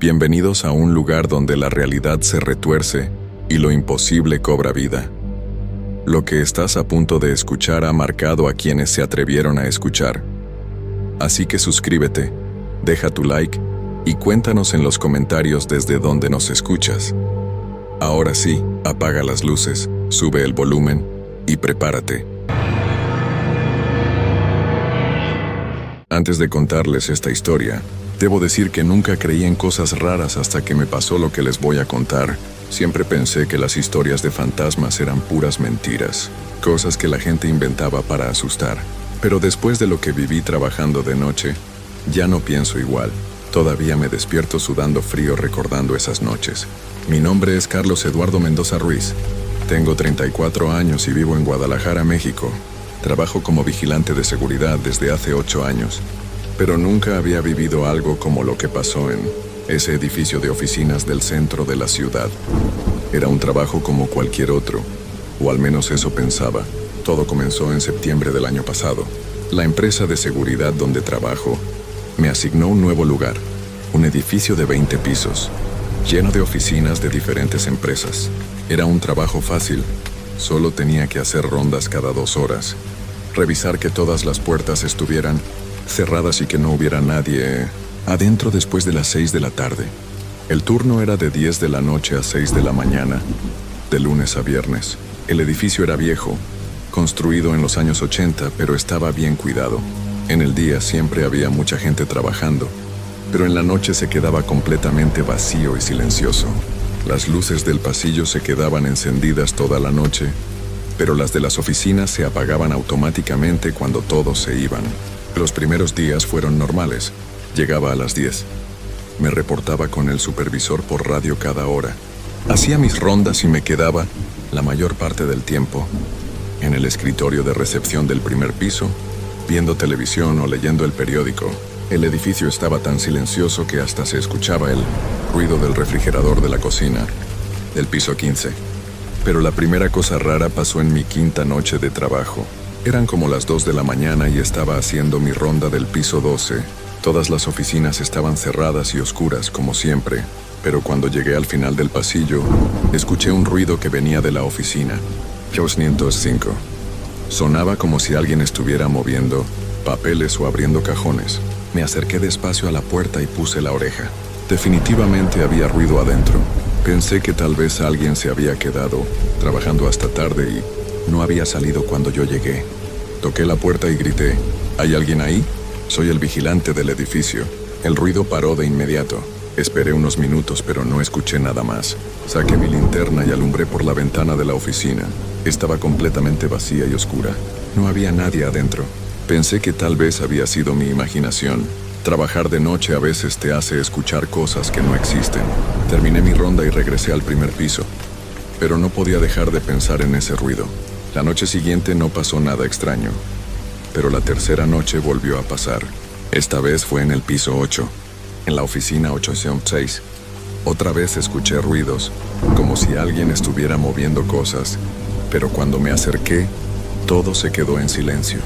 Bienvenidos a un lugar donde la realidad se retuerce y lo imposible cobra vida. Lo que estás a punto de escuchar ha marcado a quienes se atrevieron a escuchar. Así que suscríbete, deja tu like y cuéntanos en los comentarios desde dónde nos escuchas. Ahora sí, apaga las luces, sube el volumen y prepárate. Antes de contarles esta historia, debo decir que nunca creí en cosas raras hasta que me pasó lo que les voy a contar. Siempre pensé que las historias de fantasmas eran puras mentiras, cosas que la gente inventaba para asustar. Pero después de lo que viví trabajando de noche, ya no pienso igual. Todavía me despierto sudando frío recordando esas noches. Mi nombre es Carlos Eduardo Mendoza Ruiz. Tengo 34 años y vivo en Guadalajara, México. Trabajo como vigilante de seguridad desde hace 8 años. Pero nunca había vivido algo como lo que pasó en ese edificio de oficinas del centro de la ciudad. Era un trabajo como cualquier otro, o al menos eso pensaba. Todo comenzó en septiembre del año pasado. La empresa de seguridad donde trabajo me asignó un nuevo lugar, un edificio de 20 pisos, lleno de oficinas de diferentes empresas. Era un trabajo fácil, solo tenía que hacer rondas cada 2 horas, revisar que todas las puertas estuvieran cerradas y que no hubiera nadie adentro después de las 6 de la tarde. El turno era de 10 de la noche a 6 de la mañana, de lunes a viernes. El edificio era viejo, construido en los años 80, pero estaba bien cuidado. En el día siempre había mucha gente trabajando, pero en la noche se quedaba completamente vacío y silencioso. Las luces del pasillo se quedaban encendidas toda la noche, pero las de las oficinas se apagaban automáticamente cuando todos se iban. Los primeros días fueron normales. Llegaba a las 10. Me reportaba con el supervisor por radio cada hora. Hacía mis rondas y me quedaba, la mayor parte del tiempo, en el escritorio de recepción del primer piso, viendo televisión o leyendo el periódico. El edificio estaba tan silencioso que hasta se escuchaba el ruido del refrigerador de la cocina, del piso 15. Pero la primera cosa rara pasó en mi quinta noche de trabajo. Eran como las 2 de la mañana y estaba haciendo mi ronda del piso 12. Todas las oficinas estaban cerradas y oscuras, como siempre, pero cuando llegué al final del pasillo, escuché un ruido que venía de la oficina. 205. Sonaba como si alguien estuviera moviendo papeles o abriendo cajones. Me acerqué despacio a la puerta y puse la oreja. Definitivamente había ruido adentro. Pensé que tal vez alguien se había quedado trabajando hasta tarde y no había salido cuando yo llegué. Toqué la puerta y grité, ¿hay alguien ahí? Soy el vigilante del edificio. El ruido paró de inmediato. Esperé unos minutos, pero no escuché nada más. Saqué mi linterna y alumbré por la ventana de la oficina. Estaba completamente vacía y oscura. No había nadie adentro. Pensé que tal vez había sido mi imaginación. Trabajar de noche a veces te hace escuchar cosas que no existen. Terminé mi ronda y regresé al primer piso. Pero no podía dejar de pensar en ese ruido. La noche siguiente no pasó nada extraño, pero la tercera noche volvió a pasar. Esta vez fue en el piso 8, en la oficina 806. Otra vez escuché ruidos, como si alguien estuviera moviendo cosas, pero cuando me acerqué, todo se quedó en silencio.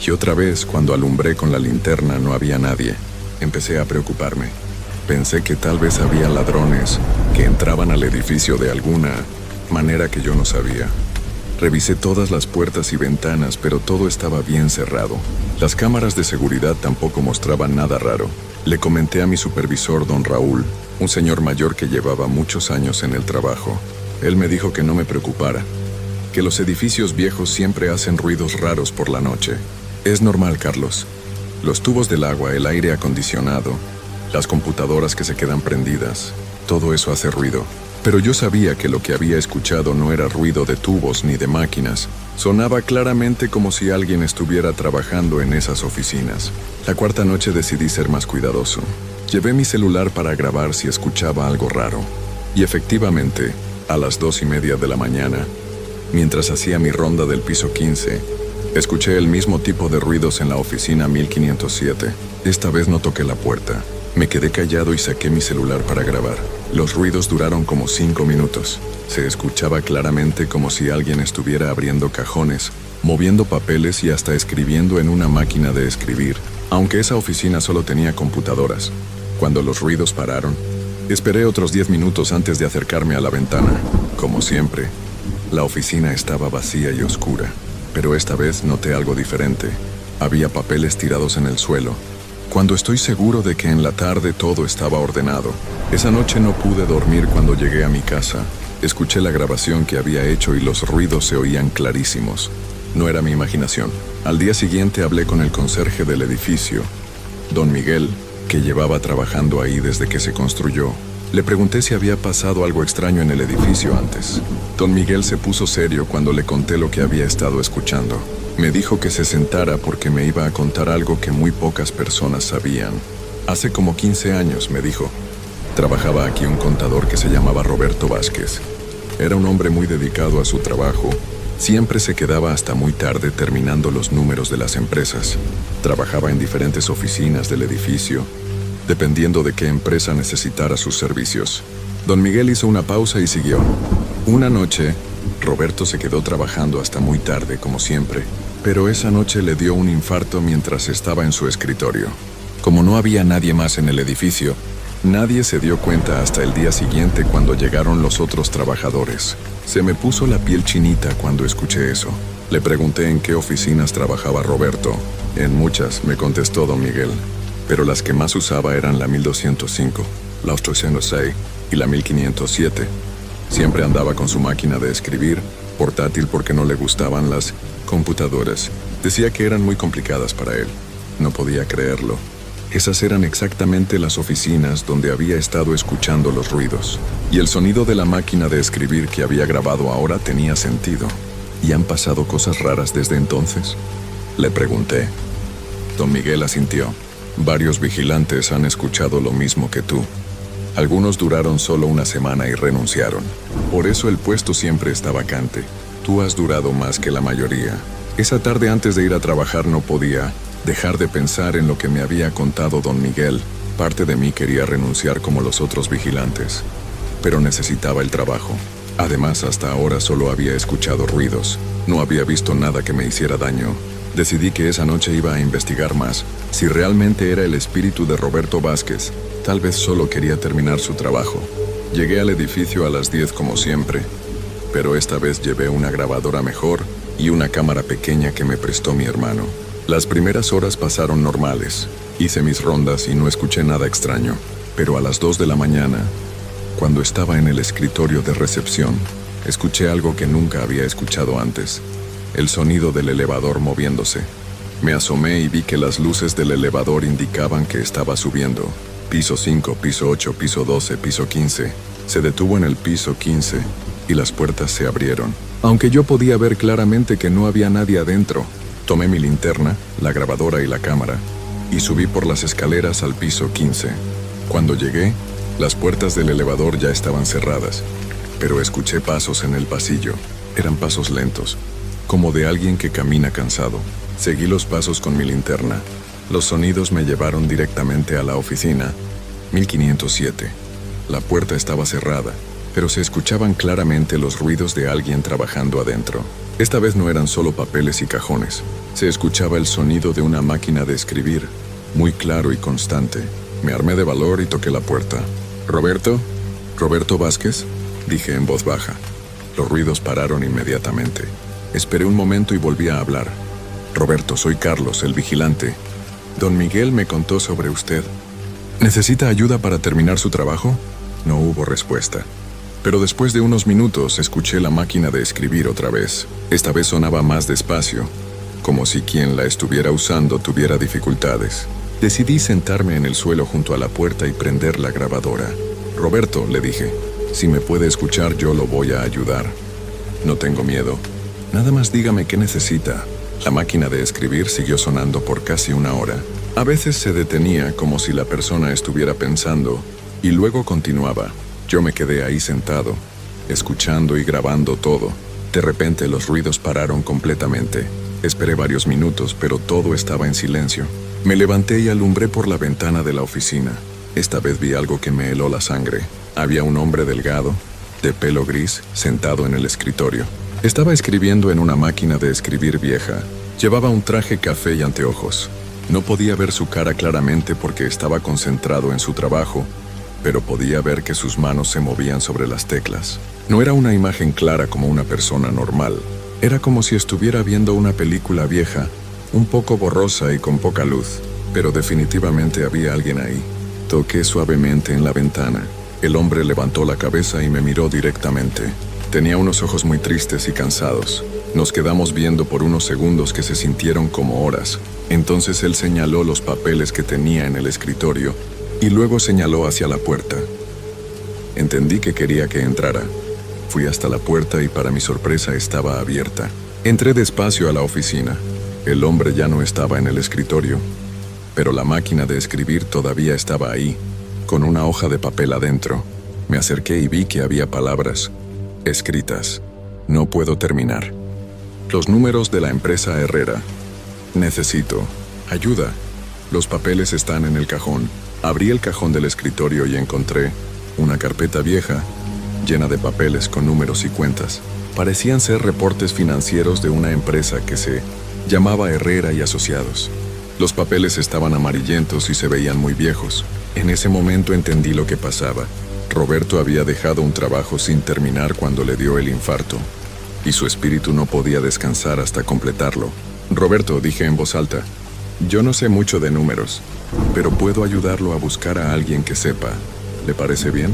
Y otra vez, cuando alumbré con la linterna, no había nadie. Empecé a preocuparme. Pensé que tal vez había ladrones que entraban al edificio de alguna manera que yo no sabía. Revisé todas las puertas y ventanas, pero todo estaba bien cerrado. Las cámaras de seguridad tampoco mostraban nada raro. Le comenté a mi supervisor, don Raúl, un señor mayor que llevaba muchos años en el trabajo. Él me dijo que no me preocupara, que los edificios viejos siempre hacen ruidos raros por la noche. Es normal, Carlos. Los tubos del agua, el aire acondicionado, las computadoras que se quedan prendidas, todo eso hace ruido. Pero yo sabía que lo que había escuchado no era ruido de tubos ni de máquinas. Sonaba claramente como si alguien estuviera trabajando en esas oficinas. La cuarta noche decidí ser más cuidadoso. Llevé mi celular para grabar si escuchaba algo raro. Y efectivamente, a las 2:30 de la mañana, mientras hacía mi ronda del piso 15, escuché el mismo tipo de ruidos en la oficina 1507. Esta vez no toqué la puerta. Me quedé callado y saqué mi celular para grabar. Los ruidos duraron como 5 minutos. Se escuchaba claramente como si alguien estuviera abriendo cajones, moviendo papeles y hasta escribiendo en una máquina de escribir, aunque esa oficina solo tenía computadoras. Cuando los ruidos pararon, Esperé otros 10 minutos antes de acercarme a la ventana. Como siempre, la oficina estaba vacía y oscura, pero esta vez noté algo diferente. Había papeles tirados en el suelo, cuando estoy seguro de que en la tarde todo estaba ordenado. Esa noche no pude dormir cuando llegué a mi casa. Escuché la grabación que había hecho y los ruidos se oían clarísimos. No era mi imaginación. Al día siguiente hablé con el conserje del edificio, don Miguel, que llevaba trabajando ahí desde que se construyó. Le pregunté si había pasado algo extraño en el edificio antes. Don Miguel se puso serio cuando le conté lo que había estado escuchando. Me dijo que se sentara porque me iba a contar algo que muy pocas personas sabían. Hace como 15 años, me dijo, trabajaba aquí un contador que se llamaba Roberto Vázquez. Era un hombre muy dedicado a su trabajo. Siempre se quedaba hasta muy tarde terminando los números de las empresas. Trabajaba en diferentes oficinas del edificio, dependiendo de qué empresa necesitara sus servicios. Don Miguel hizo una pausa y siguió. Una noche, Roberto se quedó trabajando hasta muy tarde, como siempre, pero esa noche le dio un infarto mientras estaba en su escritorio. Como no había nadie más en el edificio, nadie se dio cuenta hasta el día siguiente cuando llegaron los otros trabajadores. Se me puso la piel chinita cuando escuché eso. Le pregunté en qué oficinas trabajaba Roberto. En muchas, me contestó don Miguel, pero las que más usaba eran la 1205, la 806 y la 1507. Siempre andaba con su máquina de escribir, portátil porque no le gustaban las computadoras. Decía que eran muy complicadas para él. No podía creerlo. Esas eran exactamente las oficinas donde había estado escuchando los ruidos. Y el sonido de la máquina de escribir que había grabado ahora tenía sentido. ¿Y han pasado cosas raras desde entonces?, le pregunté. Don Miguel asintió. Varios vigilantes han escuchado lo mismo que tú. Algunos duraron solo una semana y renunciaron. Por eso el puesto siempre está vacante. Tú has durado más que la mayoría. Esa tarde antes de ir a trabajar no podía dejar de pensar en lo que me había contado don Miguel. Parte de mí quería renunciar como los otros vigilantes, pero necesitaba el trabajo. Además, hasta ahora solo había escuchado ruidos. No había visto nada que me hiciera daño. Decidí que esa noche iba a investigar más. Si realmente era el espíritu de Roberto Vázquez, tal vez solo quería terminar su trabajo. Llegué al edificio a las 10 como siempre, pero esta vez llevé una grabadora mejor y una cámara pequeña que me prestó mi hermano. Las primeras horas pasaron normales. Hice mis rondas y no escuché nada extraño. Pero a las 2 de la mañana, cuando estaba en el escritorio de recepción, escuché algo que nunca había escuchado antes. El sonido del elevador moviéndose. Me asomé y vi que las luces del elevador indicaban que estaba subiendo. Piso 5, piso 8, piso 12, piso 15. Se detuvo en el piso 15 y las puertas se abrieron. Aunque yo podía ver claramente que no había nadie adentro. Tomé mi linterna, la grabadora y la cámara, y subí por las escaleras al piso 15. Cuando llegué, las puertas del elevador ya estaban cerradas, pero escuché pasos en el pasillo. Eran pasos lentos, como de alguien que camina cansado. Seguí los pasos con mi linterna. Los sonidos me llevaron directamente a la oficina 1507. La puerta estaba cerrada, pero se escuchaban claramente los ruidos de alguien trabajando adentro. Esta vez no eran solo papeles y cajones. Se escuchaba el sonido de una máquina de escribir, muy claro y constante. Me armé de valor y toqué la puerta. ¿Roberto? ¿Roberto Vázquez?, dije en voz baja. Los ruidos pararon inmediatamente. Esperé un momento y volví a hablar. Roberto, soy Carlos, el vigilante. Don Miguel me contó sobre usted. ¿Necesita ayuda para terminar su trabajo? No hubo respuesta. Pero después de unos minutos escuché la máquina de escribir otra vez. Esta vez sonaba más despacio, como si quien la estuviera usando tuviera dificultades. Decidí sentarme en el suelo junto a la puerta y prender la grabadora. Roberto, le dije, si me puede escuchar yo lo voy a ayudar. No tengo miedo. Nada más dígame qué necesita. La máquina de escribir siguió sonando por casi una hora. A veces se detenía como si la persona estuviera pensando y luego continuaba. Yo me quedé ahí sentado, escuchando y grabando todo. De repente los ruidos pararon completamente. Esperé varios minutos, pero todo estaba en silencio. Me levanté y alumbré por la ventana de la oficina. Esta vez vi algo que me heló la sangre. Había un hombre delgado, de pelo gris, sentado en el escritorio. Estaba escribiendo en una máquina de escribir vieja. Llevaba un traje café y anteojos. No podía ver su cara claramente porque estaba concentrado en su trabajo, pero podía ver que sus manos se movían sobre las teclas. No era una imagen clara como una persona normal. Era como si estuviera viendo una película vieja, un poco borrosa y con poca luz, pero definitivamente había alguien ahí. Toqué suavemente en la ventana. El hombre levantó la cabeza y me miró directamente. Tenía unos ojos muy tristes y cansados. Nos quedamos viendo por unos segundos que se sintieron como horas. Entonces él señaló los papeles que tenía en el escritorio y luego señaló hacia la puerta. Entendí que quería que entrara. Fui hasta la puerta y para mi sorpresa estaba abierta. Entré despacio a la oficina. El hombre ya no estaba en el escritorio, pero la máquina de escribir todavía estaba ahí, con una hoja de papel adentro. Me acerqué y vi que había palabras escritas. No puedo terminar. Los números de la empresa Herrera. Necesito ayuda. Los papeles están en el cajón. Abrí el cajón del escritorio y encontré una carpeta vieja, llena de papeles con números y cuentas. Parecían ser reportes financieros de una empresa que se llamaba Herrera y Asociados. Los papeles estaban amarillentos y se veían muy viejos. En ese momento entendí lo que pasaba. Roberto había dejado un trabajo sin terminar cuando le dio el infarto, y su espíritu no podía descansar hasta completarlo. Roberto, dije en voz alta, yo no sé mucho de números, pero puedo ayudarlo a buscar a alguien que sepa. ¿Le parece bien?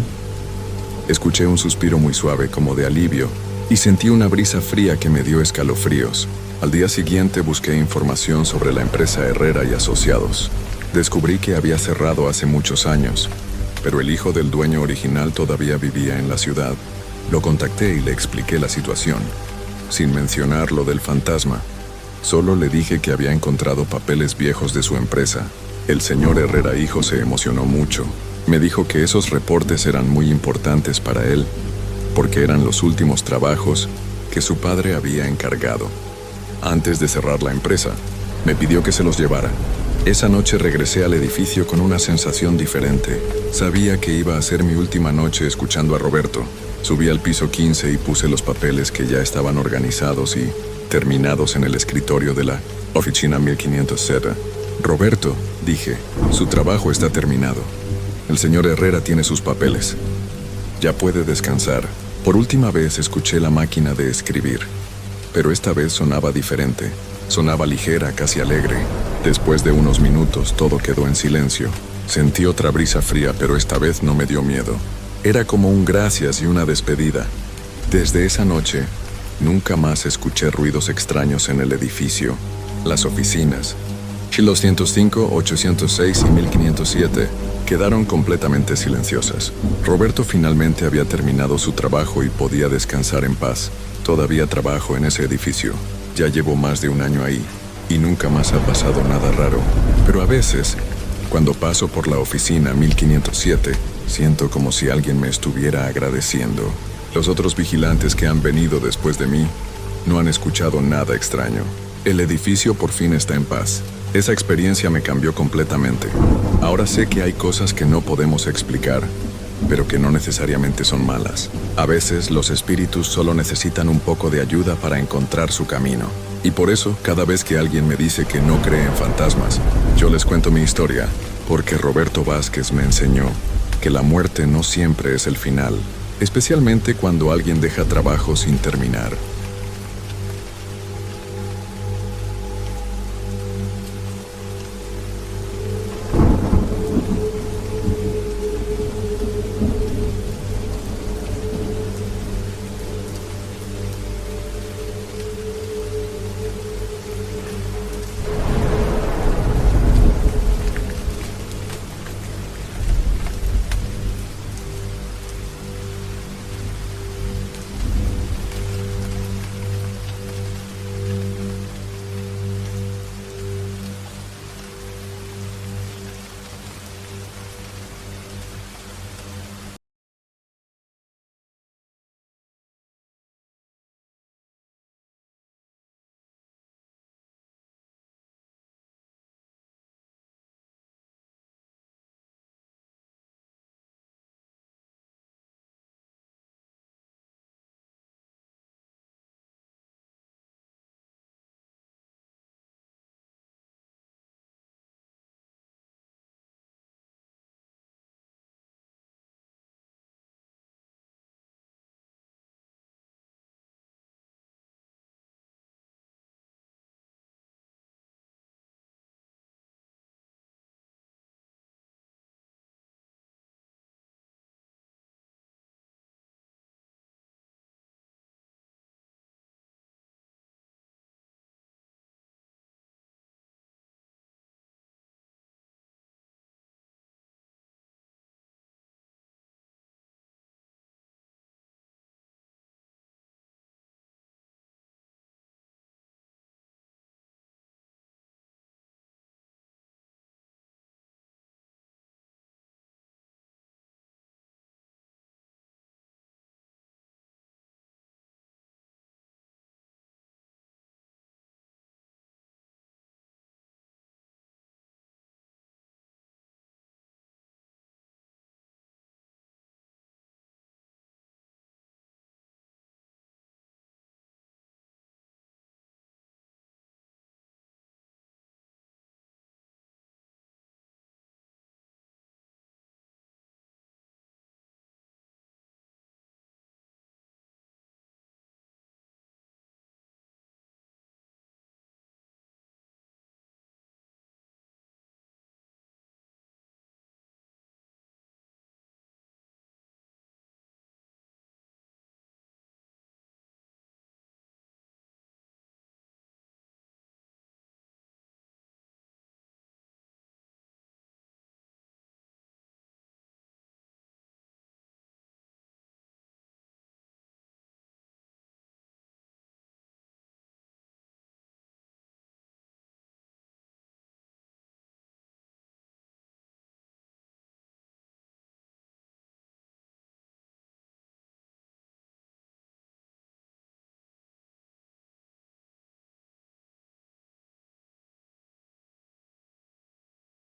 Escuché un suspiro muy suave como de alivio y sentí una brisa fría que me dio escalofríos. Al día siguiente busqué información sobre la empresa Herrera y Asociados. Descubrí que había cerrado hace muchos años, pero el hijo del dueño original todavía vivía en la ciudad. Lo contacté y le expliqué la situación, sin mencionar lo del fantasma. Solo le dije que había encontrado papeles viejos de su empresa. El señor Herrera hijo se emocionó mucho. Me dijo que esos reportes eran muy importantes para él, porque eran los últimos trabajos que su padre había encargado. Antes de cerrar la empresa, me pidió que se los llevara. Esa noche regresé al edificio con una sensación diferente. Sabía que iba a ser mi última noche escuchando a Roberto. Subí al piso 15 y puse los papeles que ya estaban organizados y terminados en el escritorio de la oficina 1500Z. Roberto, dije, su trabajo está terminado. El señor Herrera tiene sus papeles. Ya puede descansar. Por última vez escuché la máquina de escribir, pero esta vez sonaba diferente. Sonaba ligera, casi alegre. Después de unos minutos todo quedó en silencio. Sentí otra brisa fría, pero esta vez no me dio miedo. Era como un gracias y una despedida. Desde esa noche, nunca más escuché ruidos extraños en el edificio. Las oficinas, 1205, 806 y 1507, quedaron completamente silenciosas. Roberto finalmente había terminado su trabajo y podía descansar en paz. Todavía trabajo en ese edificio. Ya llevo más de un año ahí y nunca más ha pasado nada raro. Pero a veces, cuando paso por la oficina 1507, siento como si alguien me estuviera agradeciendo. Los otros vigilantes que han venido después de mí no han escuchado nada extraño. El edificio por fin está en paz. Esa experiencia me cambió completamente. Ahora sé que hay cosas que no podemos explicar, pero que no necesariamente son malas. A veces los espíritus solo necesitan un poco de ayuda para encontrar su camino. Y por eso, cada vez que alguien me dice que no cree en fantasmas, yo les cuento mi historia, porque Roberto Vázquez me enseñó que la muerte no siempre es el final, especialmente cuando alguien deja trabajo sin terminar.